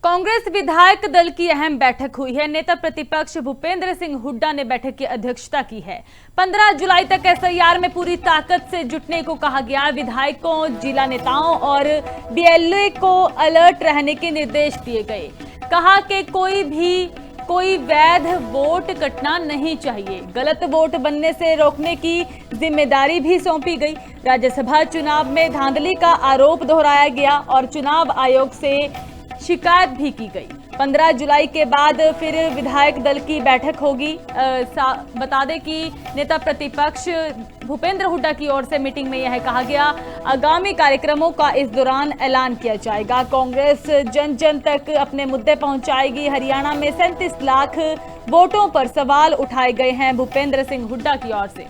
कांग्रेस विधायक दल की अहम बैठक हुई है। नेता प्रतिपक्ष भूपेंद्र सिंह हुड्डा ने बैठक की अध्यक्षता की है। 15 जुलाई तक एसआईआर में पूरी ताकत से जुटने को कहा गया। विधायकों, जिला नेताओं और बीएलओ को अलर्ट रहने के निर्देश दिए गए। कहा कि कोई वैध वोट कटना नहीं चाहिए। गलत वोट बनने से रोकने की जिम्मेदारी भी सौंपी गई। राज्यसभा चुनाव में धांधली का आरोप दोहराया गया और चुनाव आयोग से शिकायत भी की गई। 15 जुलाई के बाद फिर विधायक दल की बैठक होगी। बता दें कि नेता प्रतिपक्ष भूपेंद्र हुड्डा की ओर से मीटिंग में यह कहा गया, आगामी कार्यक्रमों का इस दौरान ऐलान किया जाएगा। कांग्रेस जन जन तक अपने मुद्दे पहुंचाएगी। हरियाणा में 37 लाख वोटों पर सवाल उठाए गए हैं भूपेंद्र सिंह हुड्डा की ओर से।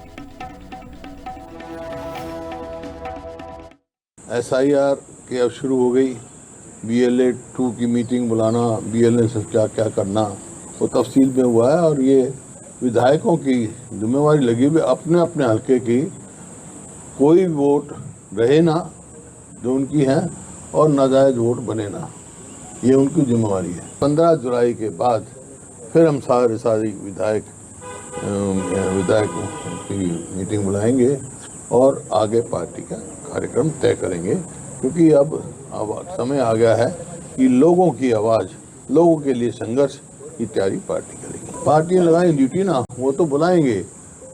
एसआईआर के अब शुरू हो गई। BLA 2 की मीटिंग बुलाना, BLA से क्या क्या करना, वो तफसील में हुआ है। और ये विधायकों की जिम्मेवारी लगी हुई अपने अपने हल्के की कोई वोट रहे ना जो उनकी है और नाजायज वोट बने ना, ये उनकी जिम्मेवारी है। 15 जुलाई के बाद फिर हम सारी विधायकों की मीटिंग बुलाएंगे और आगे पार्टी का कार्यक्रम तय करेंगे, क्योंकि अब समय आ गया है कि लोगों की आवाज़, लोगों के लिए संघर्ष की तैयारी पार्टी करेगी। पार्टियां लगाएं ड्यूटी ना, वो तो बुलाएंगे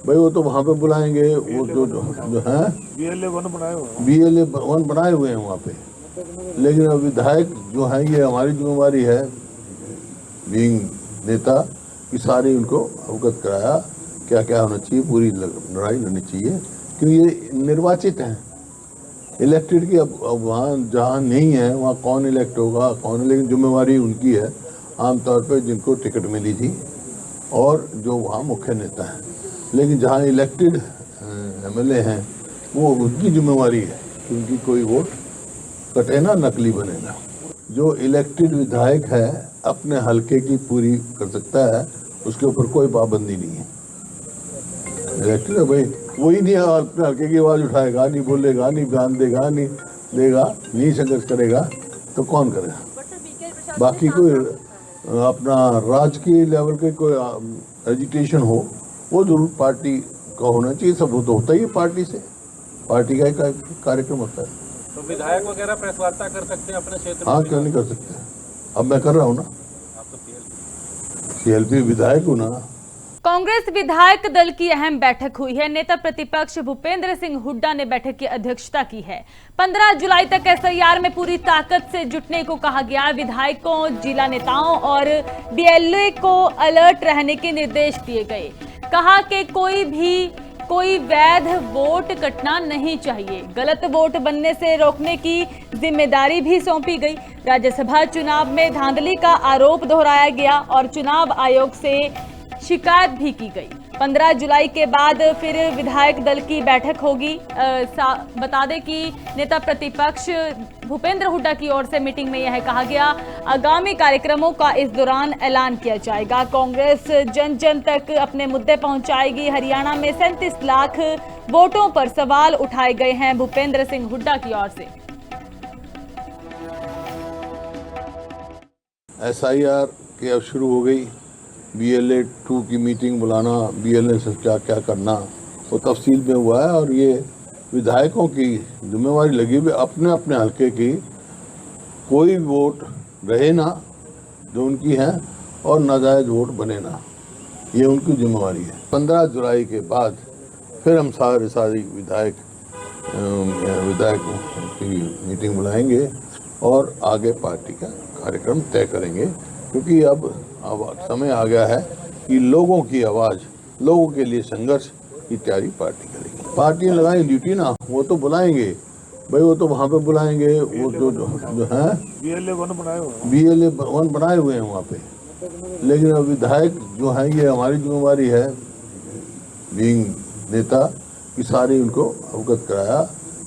भाई, वो तो वहाँ पे बुलाएंगे। वो जो है BLA 1 बनाए हुए हैं वहाँ पे, लेकिन अब विधायक जो हैं ये हमारी जिम्मेवारी है बीइंग नेता कि सारी उनको अवगत कराया क्या क्या होना चाहिए, पूरी लड़ाई लड़नी चाहिए, क्योंकि ये निर्वाचित हैं, इलेक्टेड की। अब वहाँ जहाँ नहीं है वहाँ कौन इलेक्ट होगा कौन, लेकिन जिम्मेवारी उनकी है आमतौर पर जिनको टिकट मिली थी और जो वहाँ मुख्य नेता हैं। लेकिन जहाँ इलेक्टेड MLA हैं वो उनकी जिम्मेवारी है कि उनकी कोई वोट कटे ना, नकली बने ना। जो इलेक्टेड विधायक है अपने हल्के की पूरी कर सकता है, उसके ऊपर कोई पाबंदी नहीं है। इलेक्टेड है भाई, वही नहीं अपने हल्के की आवाज़ उठाएगा, नहीं बोलेगा, नहीं बयान देगा, नहीं देगा, नहीं संघर्ष करेगा तो कौन करेगा। बाकी कोई अपना राजकीय लेवल के कोई एजिटेशन हो वो जरूर पार्टी का होना चाहिए। सब तो होता ही है पार्टी से, पार्टी का ही कार्यक्रम होता है। तो विधायक वगैरह प्रेस वार्ता कर सकते हैं अपने क्षेत्र में? हाँ, क्यों नहीं कर सकते। अब मैं कर रहा हूँ ना, आप तो CLP विधायक हूँ ना। कांग्रेस विधायक दल की अहम बैठक हुई है। नेता प्रतिपक्ष भूपेंद्र सिंह हुड्डा ने बैठक की अध्यक्षता की है। 15 जुलाई तक एसआईआर में पूरी ताकत से जुटने को कहा गया। विधायकों, जिला नेताओं और बीएलओ को अलर्ट रहने के निर्देश दिए गए। कहा कि कोई वैध वोट कटना नहीं चाहिए। गलत वोट बनने से रोकने की जिम्मेदारी भी सौंपी गई। राज्यसभा चुनाव में धांधली का आरोप दोहराया गया और चुनाव आयोग से शिकायत भी की गई। 15 जुलाई के बाद फिर विधायक दल की बैठक होगी। बता दें कि नेता प्रतिपक्ष भूपेंद्र हुड्डा की ओर से मीटिंग में यह कहा गया, आगामी कार्यक्रमों का इस दौरान ऐलान किया जाएगा। कांग्रेस जन जन तक अपने मुद्दे पहुंचाएगी। हरियाणा में 37 लाख वोटों पर सवाल उठाए गए हैं भूपेंद्र सिंह हुड्डा की ओर से। SIR के अब शुरू हो गई। BLA 2 की मीटिंग बुलाना, BLA से क्या क्या करना, वो तफसील में हुआ है। और ये विधायकों की जिम्मेवारी लगी हुई अपने अपने हल्के की कोई वोट रहे ना जो उनकी है और नाजायज वोट बने ना, ये उनकी जिम्मेवारी है। 15 जुलाई के बाद फिर हम सारी विधायकों की मीटिंग बुलाएंगे और आगे पार्टी का कार्यक्रम तय करेंगे, क्योंकि अब समय आ गया है कि लोगों की आवाज़, लोगों के लिए संघर्ष की तैयारी पार्टी करेगी। पार्टियां लगाएं ड्यूटी ना, वो तो बुलाएंगे भाई, वो तो वहाँ पे बुलाएंगे। वो जो है BLA 1 बनाए हुए हैं वहाँ पे, लेकिन अब विधायक जो हैं ये हमारी जिम्मेवारी है बीइंग नेता कि सारी उनको अवगत कराया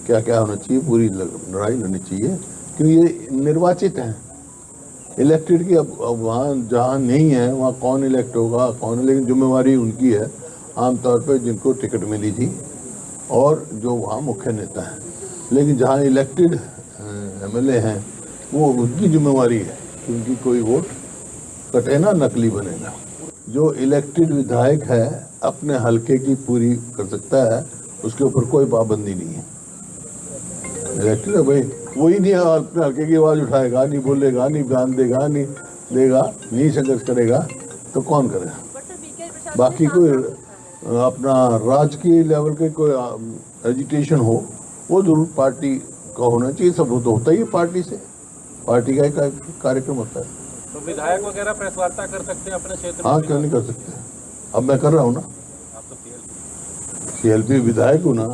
क्या क्या होना चाहिए, पूरी लड़ाई लड़नी चाहिए, क्योंकि ये निर्वाचित हैं, इलेक्टेड की। अब वहाँ जहाँ नहीं है वहाँ कौन इलेक्ट होगा कौन, लेकिन जिम्मेवारी उनकी है आमतौर पर जिनको टिकट मिली थी और जो वहाँ मुख्य नेता हैं। लेकिन जहाँ इलेक्टेड MLA हैं वो उनकी जिम्मेवारी है क्योंकि कोई वोट कटे ना नकली बनेगा। जो इलेक्टेड विधायक है अपने हलके की पूरी कर सकता है, उसके ऊपर कोई पाबंदी नहीं है। इलेक्टेड है भाई, वही नहीं अपने हल्के की आवाज उठाएगा, नहीं बोलेगा, नहीं बयान देगा, नहीं देगा, नहीं संघर्ष करेगा तो कौन करेगा। बाकी कोई अपना राजकीय लेवल के कोई एजिटेशन हो वो जरूर पार्टी का होना चाहिए। सब तो होता ही है पार्टी से, पार्टी का एक कार्यक्रम होता है। तो विधायक वगैरह प्रेस वार्ता कर सकते हैं अपने क्षेत्र हाँ, में? क्यों नहीं कर सकते। अब मैं कर रहा हूँ ना, आप तो सीएलपी विधायक हूँ ना।